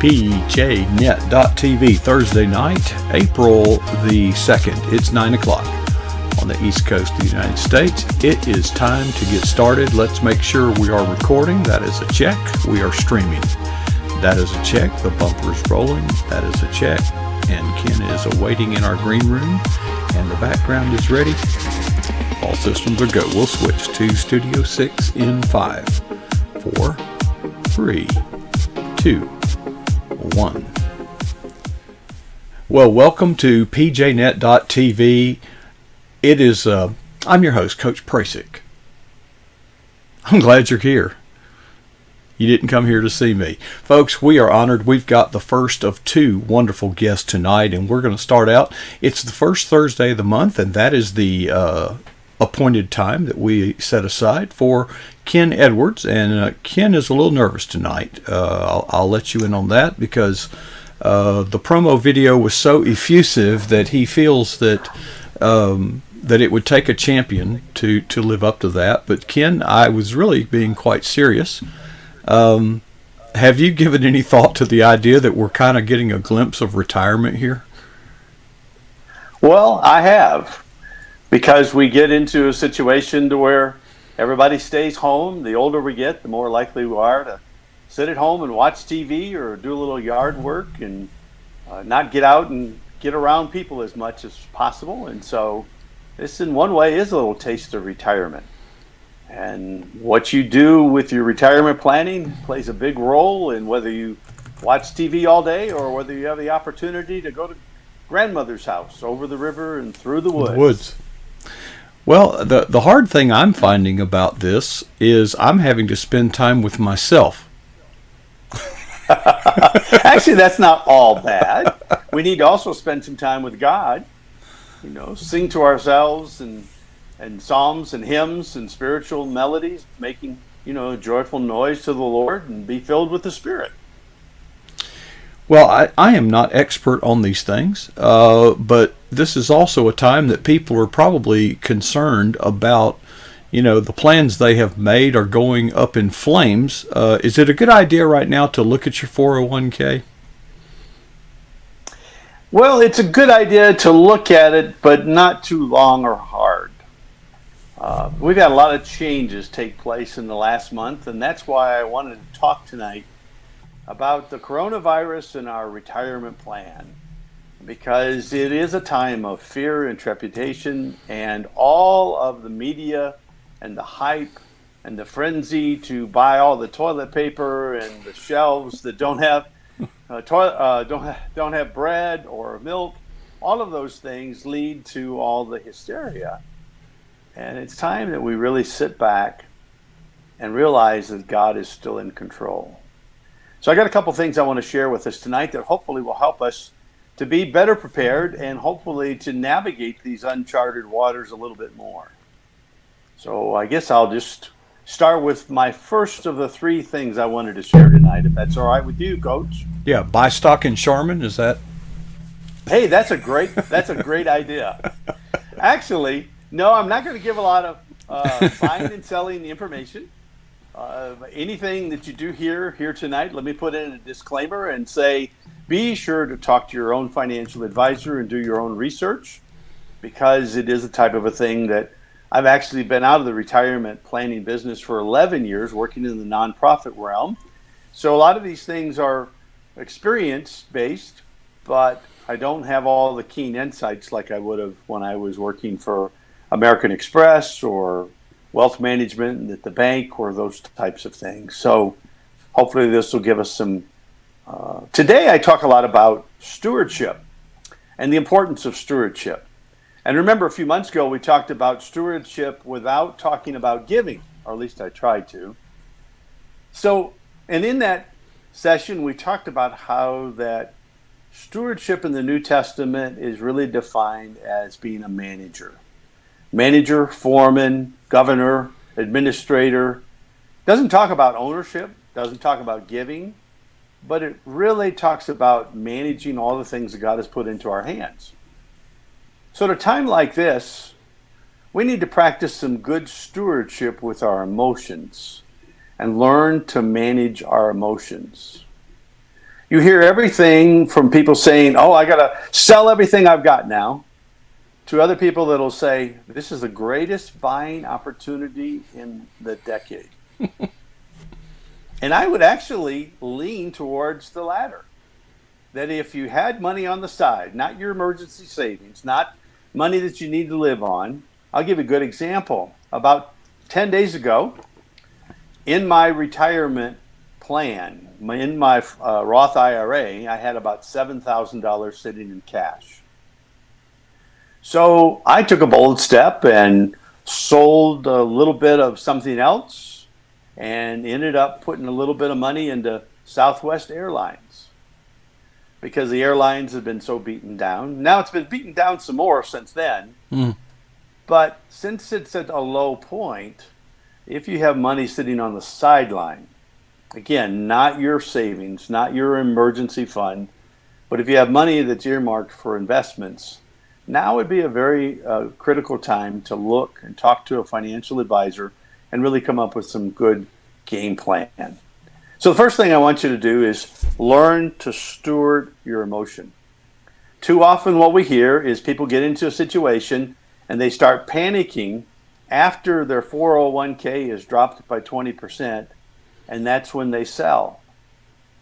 PJNet.TV, Thursday night, April the 2nd. It's 9 o'clock on the East Coast of the United States. It is time to get started. Let's make sure we are recording. That is a check. We are streaming. That is a check. The bumper is rolling. That is a check. And Ken is awaiting in our green room. And the background is ready. All systems are go. We'll switch to Studio 6 in 5, 4, 3, 2, 1. Well, welcome to PJNet.TV. It is, I'm your host, Coach Prasick. I'm glad you're here. You didn't come here to see me. Folks, we are honored. We've got the first of two wonderful guests tonight, and we're going to start out. It's the first Thursday of the month, and that is the appointed time that we set aside for Kenn Edwards. And Ken is a little nervous tonight. I'll let you in on that because the promo video was so effusive that he feels that that it would take a champion to live up to that. But Ken, I was really being quite serious. Have you given any thought to the idea that we're kind of getting a glimpse of retirement here? Well, I have, because we get into a situation to where everybody stays home. The older we get, the more likely we are to sit at home and watch TV or do a little yard work and not get out and get around people as much as possible. And so this in one way is a little taste of retirement. And what you do with your retirement planning plays a big role in whether you watch TV all day or whether you have the opportunity to go to grandmother's house over the river and through the woods. Well, the hard thing I'm finding about this is I'm having to spend time with myself. Actually, that's not all bad. We need to also spend some time with God. You know, sing to ourselves and psalms and hymns and spiritual melodies, making, a joyful noise to the Lord and be filled with the Spirit. Well, I am not expert on these things, but this is also a time that people are probably concerned about, the plans they have made are going up in flames. Is it a good idea right now to look at your 401k? Well, it's a good idea to look at it, but not too long or hard. We've had a lot of changes take place in the last month, and that's why I wanted to talk tonight about the coronavirus and our retirement plan, because it is a time of fear and trepidation, and all of the media and the hype and the frenzy to buy all the toilet paper and the shelves that don't have don't have bread or milk. All of those things lead to all the hysteria. And it's time that we really sit back and realize that God is still in control. So I got a couple things I want to share with us tonight that hopefully will help us to be better prepared and hopefully to navigate these uncharted waters a little bit more. So I guess I'll just start with my first of the three things I wanted to share tonight, if that's all right with you, Coach. Yeah, buy stock in Charmin, is that? Hey, that's a great idea. Actually, no, I'm not going to give a lot of buying and selling information. Anything that you do here tonight, let me put in a disclaimer and say, be sure to talk to your own financial advisor and do your own research, because it is a type of a thing that I've actually been out of the retirement planning business for 11 years, working in the nonprofit realm. So a lot of these things are experience-based, but I don't have all the keen insights like I would have when I was working for American Express or wealth management at the bank or those types of things. So hopefully this will give us some... Today I talk a lot about stewardship and the importance of stewardship. And remember, a few months ago, we talked about stewardship without talking about giving, or at least I tried to. So, and in that session, we talked about how that stewardship in the New Testament is really defined as being a manager. Manager, foreman, governor, administrator. Doesn't talk about ownership, doesn't talk about giving, but it really talks about managing all the things that God has put into our hands. So at a time like this, we need to practice some good stewardship with our emotions and learn to manage our emotions. You hear everything from people saying, oh, I got to sell everything I've got now, to other people that'll say, this is the greatest buying opportunity in the decade. And I would actually lean towards the latter. That if you had money on the side, not your emergency savings, not money that you need to live on, I'll give you a good example. About 10 days ago, in my retirement plan, in my Roth IRA, I had about $7,000 sitting in cash. So I took a bold step and sold a little bit of something else and ended up putting a little bit of money into Southwest Airlines because the airlines have been so beaten down. Now it's been beaten down some more since then. But since it's at a low point, if you have money sitting on the sideline, again, not your savings, not your emergency fund, but if you have money that's earmarked for investments, now would be a very critical time to look and talk to a financial advisor and really come up with some good game plan. So the first thing I want you to do is learn to steward your emotion. Too often what we hear is people get into a situation and they start panicking after their 401k is dropped by 20%, and that's when they sell.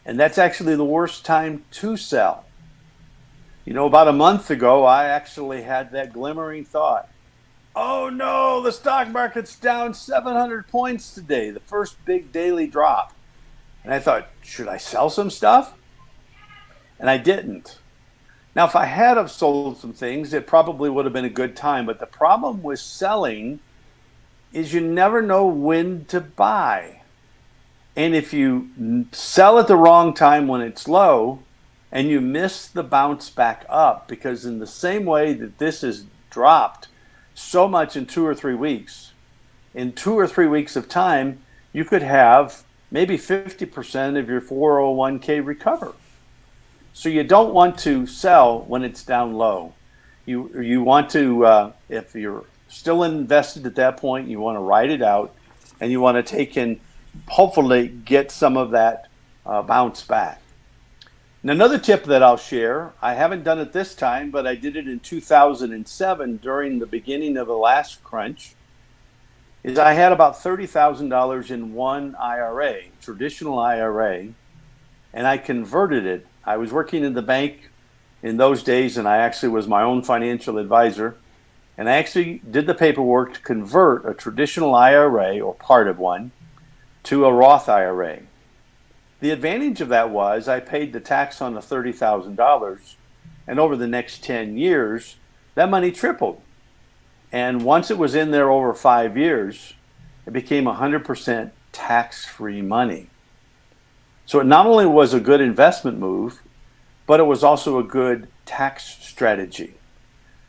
And that's actually the worst time to sell. You know, about a month ago, I actually had that glimmering thought. Oh no, the stock market's down 700 points today, the first big daily drop. And I thought, should I sell some stuff? And I didn't. Now, if I had have sold some things, it probably would have been a good time. But the problem with selling is you never know when to buy. And if you sell at the wrong time when it's low, and you miss the bounce back up, because in the same way that this has dropped so much in 2 or 3 weeks, in 2 or 3 weeks of time, you could have maybe 50% of your 401k recover. So you don't want to sell when it's down low. You want to, if you're still invested at that point, you want to ride it out, and you want to take in, hopefully get some of that bounce back. And another tip that I'll share, I haven't done it this time, but I did it in 2007 during the beginning of the last crunch, is I had about $30,000 in one IRA, traditional IRA, and I converted it. I was working in the bank in those days, and I actually was my own financial advisor, and I actually did the paperwork to convert a traditional IRA, or part of one, to a Roth IRA. The advantage of that was I paid the tax on the $30,000, and over the next 10 years, that money tripled. And once it was in there over 5 years, it became 100% tax-free money. So it not only was a good investment move, but it was also a good tax strategy.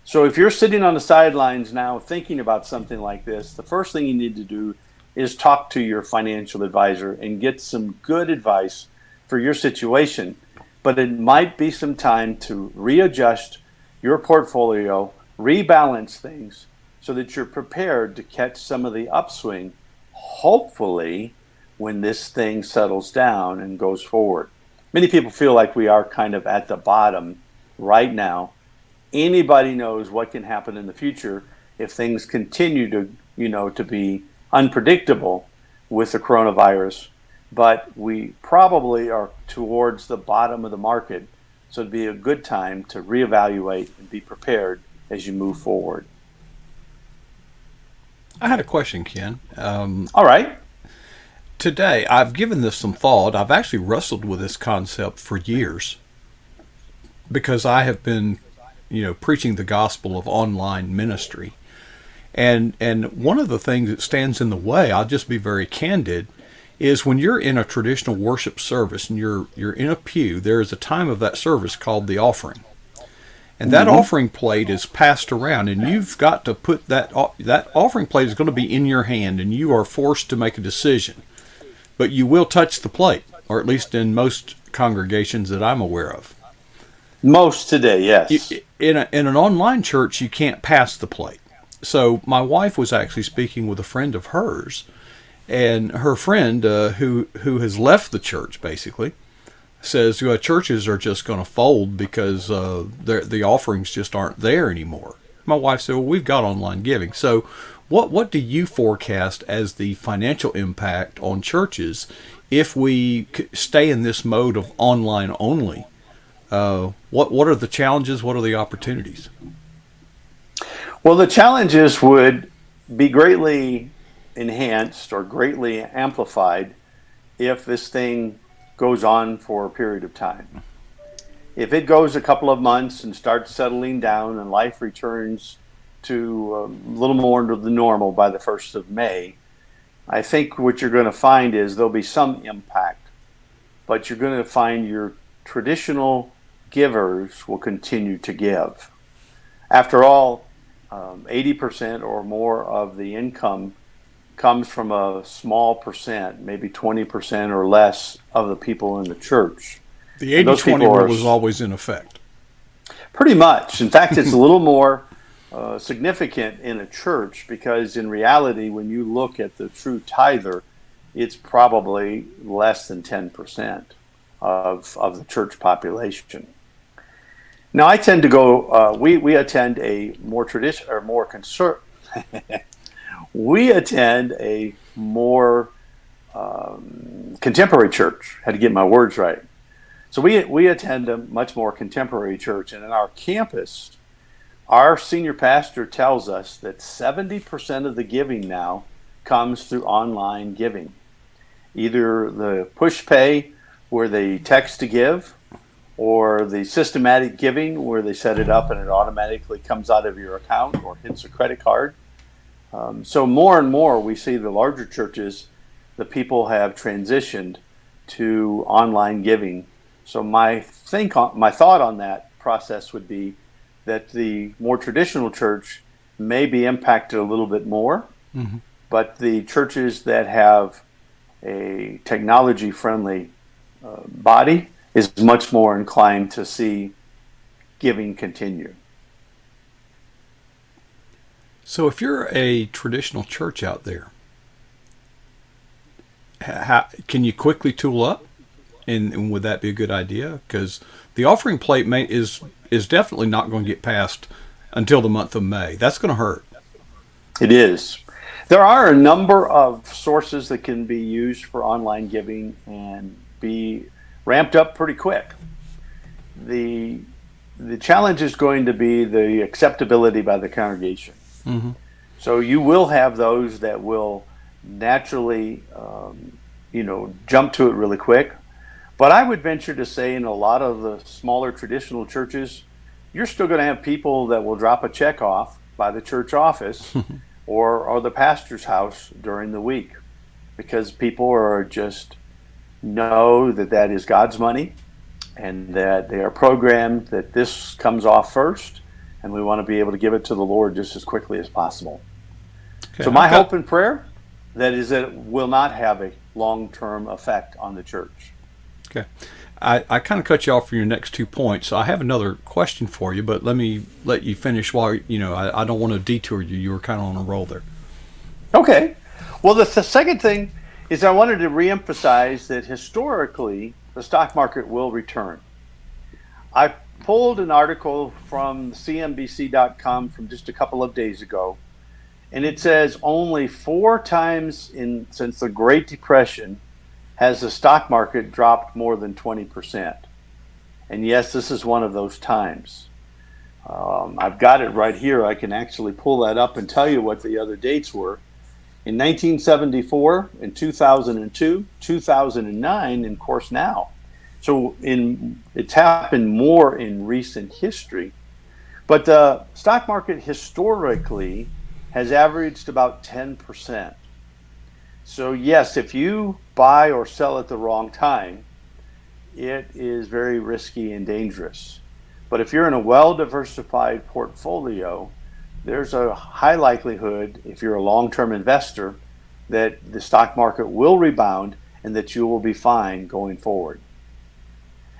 So if you're sitting on the sidelines now thinking about something like this, the first thing you need to do is talk to your financial advisor and get some good advice for your situation. But it might be some time to readjust your portfolio, rebalance things so that you're prepared to catch some of the upswing, hopefully, when this thing settles down and goes forward. Many people feel like we are kind of at the bottom right now. Anybody knows what can happen in the future if things continue to be unpredictable with the coronavirus, but we probably are towards the bottom of the market, so it'd be a good time to reevaluate and be prepared as you move forward. I had a question, Ken. All right. Today, I've given this some thought. I've actually wrestled with this concept for years because I have been, preaching the gospel of online ministry. And one of the things that stands in the way, I'll just be very candid, is when you're in a traditional worship service and you're in a pew, there is a time of that service called the offering. And that offering plate is passed around, and you've got to put that offering plate is going to be in your hand, and you are forced to make a decision. But you will touch the plate, or at least in most congregations that I'm aware of. Most today, yes. In an online church, you can't pass the plate. So my wife was actually speaking with a friend of hers, and her friend, who has left the church, basically, says churches are just going to fold because the offerings just aren't there anymore. My wife said, "Well, we've got online giving." So, what do you forecast as the financial impact on churches if we stay in this mode of online only? What are the challenges? What are the opportunities? Well, the challenges would be greatly enhanced or greatly amplified if this thing goes on for a period of time. If it goes a couple of months and starts settling down and life returns to a little more to the normal by the 1st of May, I think what you're going to find is there'll be some impact, but you're going to find your traditional givers will continue to give. After all, 80% or more of the income comes from a small percent, maybe 20% or less of the people in the church. The 80-20 rule was always in effect. Pretty much. In fact, it's a little more significant in a church because in reality, when you look at the true tither, it's probably less than 10% of the church population. Now, I tend to go, we attend a more traditional or more we attend a more contemporary church. Had to get my words right. So we attend a much more contemporary church, and in our campus, our senior pastor tells us that 70% of the giving now comes through online giving. Either the push pay where they text to give, or the systematic giving where they set it up and it automatically comes out of your account or hits a credit card. So more and more we see the larger churches, the people have transitioned to online giving. So my thought on that process would be that the more traditional church may be impacted a little bit more, but the churches that have a technology-friendly body is much more inclined to see giving continue. So if you're a traditional church out there, can you quickly tool up? And would that be a good idea? Because the offering plate is definitely not going to get passed until the month of May. That's going to hurt. It is. There are a number of sources that can be used for online giving and be ramped up pretty quick. The challenge is going to be the acceptability by the congregation. So you will have those that will naturally, jump to it really quick. But I would venture to say in a lot of the smaller traditional churches, you're still going to have people that will drop a check off by the church office or the pastor's house during the week, because people are just know that is God's money and that they are programmed that this comes off first, and we want to be able to give it to the Lord just as quickly as possible. Okay, so my hope and prayer that it will not have a long-term effect on the church. Okay. I kind of cut you off for your next 2 points. So I have another question for you, but let me let you finish while, I don't want to detour you. You were kind of on a roll there. Okay. Well, the second thing is I wanted to reemphasize that historically the stock market will return. I pulled an article from CNBC.com from just a couple of days ago, and it says only 4 times since the Great Depression has the stock market dropped more than 20%. And yes, this is one of those times. I've got it right here. I can actually pull that up and tell you what the other dates were. In 1974, in 2002, 2009, and of course now. So it's happened more in recent history. But the stock market historically has averaged about 10%. So yes, if you buy or sell at the wrong time, it is very risky and dangerous. But if you're in a well-diversified portfolio, there's a high likelihood, if you're a long-term investor, that the stock market will rebound and that you will be fine going forward.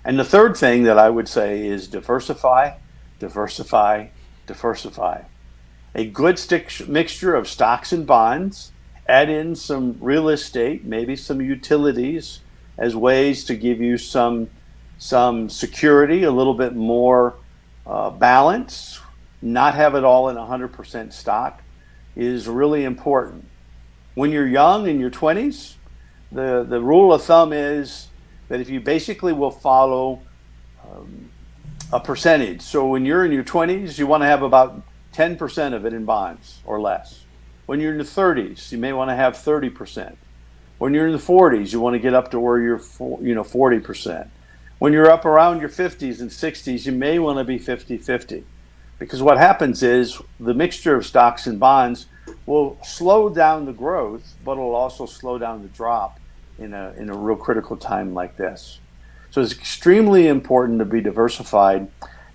And the third thing that I would say is diversify, diversify, diversify. A good mixture of stocks and bonds. Add in some real estate, maybe some utilities as ways to give you some some security, a little bit more balance, not have it all in 100% stock is really important. When you're young in your 20s, the rule of thumb is that if you basically will follow a percentage. So when you're in your 20s, you want to have about 10% of it in bonds or less. When you're in the 30s, you may want to have 30%. When you're in the 40s, you want to get up to where you're 40%. When you're up around your 50s and 60s, you may want to be 50-50. Because what happens is the mixture of stocks and bonds will slow down the growth, but it'll also slow down the drop in a real critical time like this. So it's extremely important to be diversified.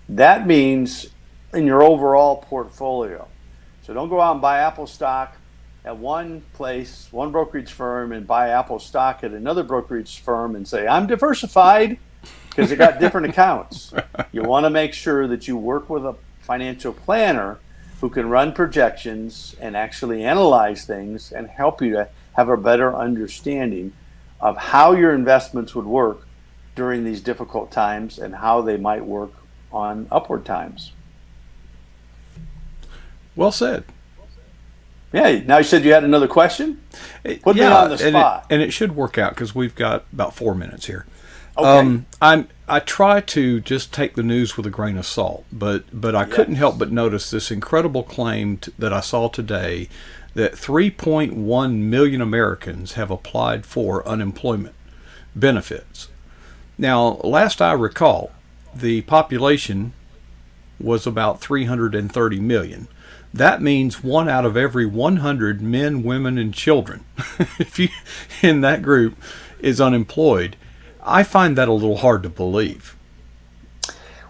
That means in your overall portfolio. So don't go out and buy Apple stock at one place, one brokerage firm, and buy Apple stock at another brokerage firm and say, I'm diversified, because they got different accounts. You want to make sure that you work with a financial planner who can run projections and actually analyze things and help you to have a better understanding of how your investments would work during these difficult times and how they might work on upward times. Well said. Yeah. Now you said you had another question? Put me on the spot. And it should work out because we've got about 4 minutes here. Okay. I try to just take the news with a grain of salt, but I couldn't help but notice this incredible claim that I saw today that 3.1 million Americans have applied for unemployment benefits. Now, last I recall, the population was about 330 million. That means 1 out of every 100 men, women, and children, if you in that group, is unemployed. I find that a little hard to believe.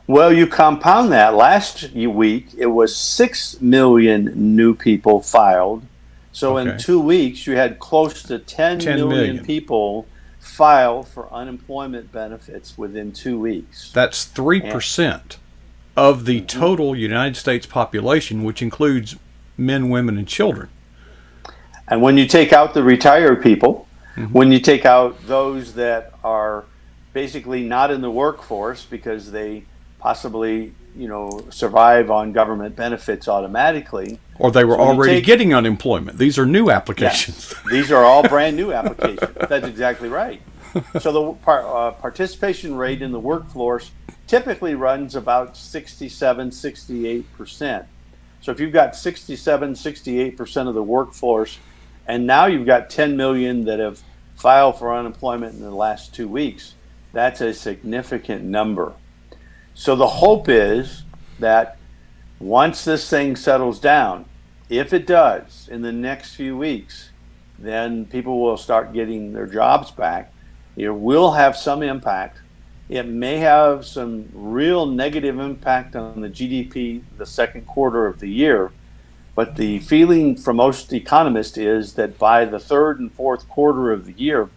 Well, you compound that. Last week, it was 6 million new people filed. So in 2 weeks, you had close to 10 million people file for unemployment benefits within 2 weeks. That's 3% of the total United States population, which includes men, women, and children. And when you take out the retired people, when you take out those that are basically not in the workforce because they possibly, survive on government benefits automatically. Or they were already getting unemployment. These are new applications. Yes, these are all brand new applications. That's exactly right. So the participation rate in the workforce typically runs about 67-68%. So if you've got 67-68% of the workforce, and now you've got 10 million that have filed for unemployment in the last 2 weeks, that's a significant number. So the hope is that once this thing settles down, if it does in the next few weeks, then people will start getting their jobs back. It will have some impact. It may have some real negative impact on the GDP the second quarter of the year. But the feeling from most economists is that by the third and fourth quarter of the year,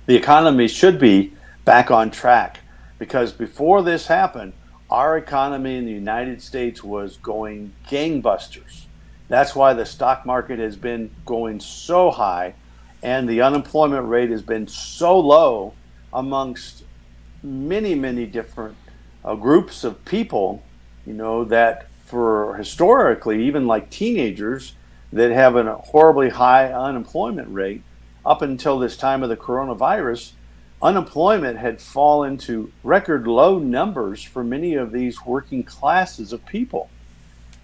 the economy should be back on track. Because before this happened, our economy in the United States was going gangbusters. That's why the stock market has been going so high and the unemployment rate has been so low amongst many, many different groups of people, that for historically, even like teenagers that have a horribly high unemployment rate, up until this time of the coronavirus, unemployment had fallen to record low numbers for many of these working classes of people.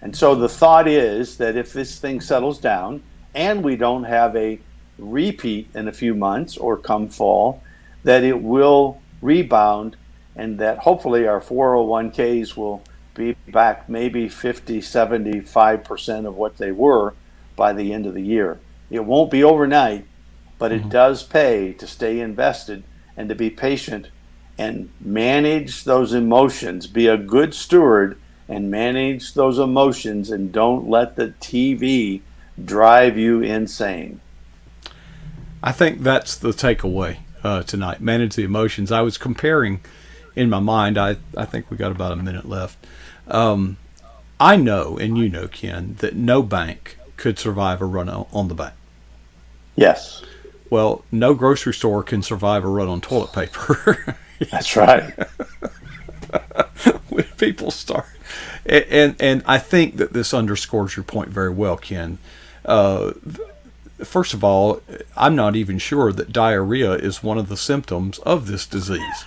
And so the thought is that if this thing settles down and we don't have a repeat in a few months or come fall, that it will rebound and that hopefully our 401ks will be back maybe 50-75% of what they were by the end of the year. It won't be overnight, but it does pay to stay invested and to be patient and manage those emotions. Be a good steward and manage those emotions, and don't let the TV drive you insane. I think that's the takeaway tonight. Manage the emotions. I was comparing in my mind, I think we got about a minute left. I know, and you know, Ken, that no bank could survive a run on the bank. Yes. Well, no grocery store can survive a run on toilet paper. That's right. When people start, and I think that this underscores your point very well, Ken. First of all, I'm not even sure that diarrhea is one of the symptoms of this disease.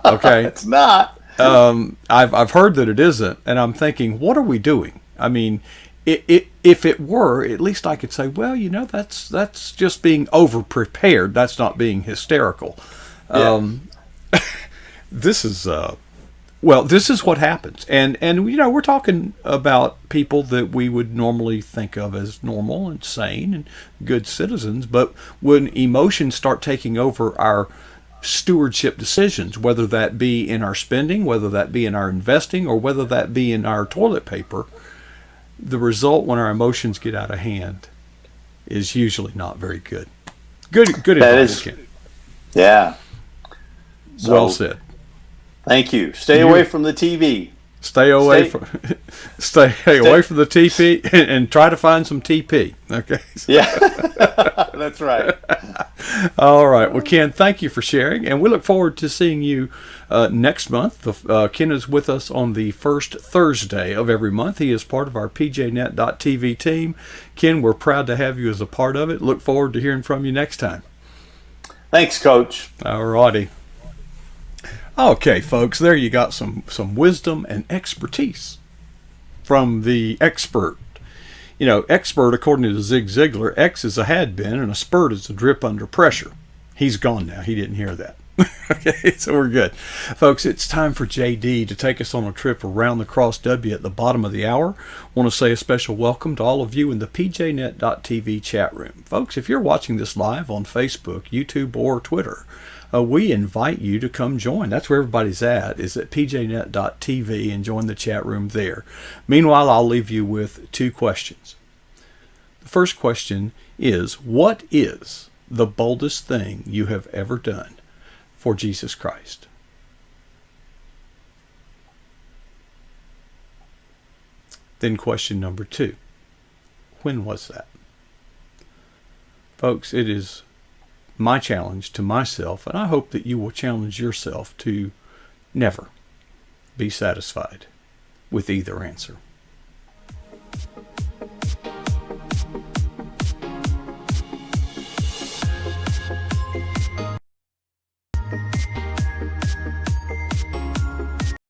Okay, It's not. I've heard that it isn't, and I'm thinking, what are we doing? I mean, if it were, at least I could say, well, that's just being over prepared. That's not being hysterical. Yeah. This is this is what happens, and we're talking about people that we would normally think of as normal and sane and good citizens, but when emotions start taking over our stewardship decisions, whether that be in our spending, whether that be in our investing, or whether that be in our toilet paper, the result when our emotions get out of hand is usually not very good. Good That advice, is, Ken. yeah. Well So, said. thank you. Stay away from the TV. Stay away from away from the TP and try to find some TP. Okay. Yeah, that's right. All right. Well, Ken, thank you for sharing, and we look forward to seeing you next month. Ken is with us on the first Thursday of every month. He is part of our PJNet.TV team. Ken, we're proud to have you as a part of it. Look forward to hearing from you next time. Thanks, Coach. All righty. Okay, folks, there you got some wisdom and expertise from the expert. Expert, according to Zig Ziglar, X is a had been and a spurt is a drip under pressure. He's gone now. He didn't hear that. Okay, so we're good. Folks, it's time for JD to take us on a trip around the Cross W at the bottom of the hour. I want to say a special welcome to all of you in the PJNet.TV chat room. Folks, if you're watching this live on Facebook, YouTube, or Twitter, we invite you to come join. That's where everybody's is at pjnet.tv, and join the chat room there. Meanwhile, I'll leave you with two questions. The first question is, what is the boldest thing you have ever done for Jesus Christ? Then question number two, when was that? Folks, it is my challenge to myself, and I hope that you will challenge yourself to never be satisfied with either answer.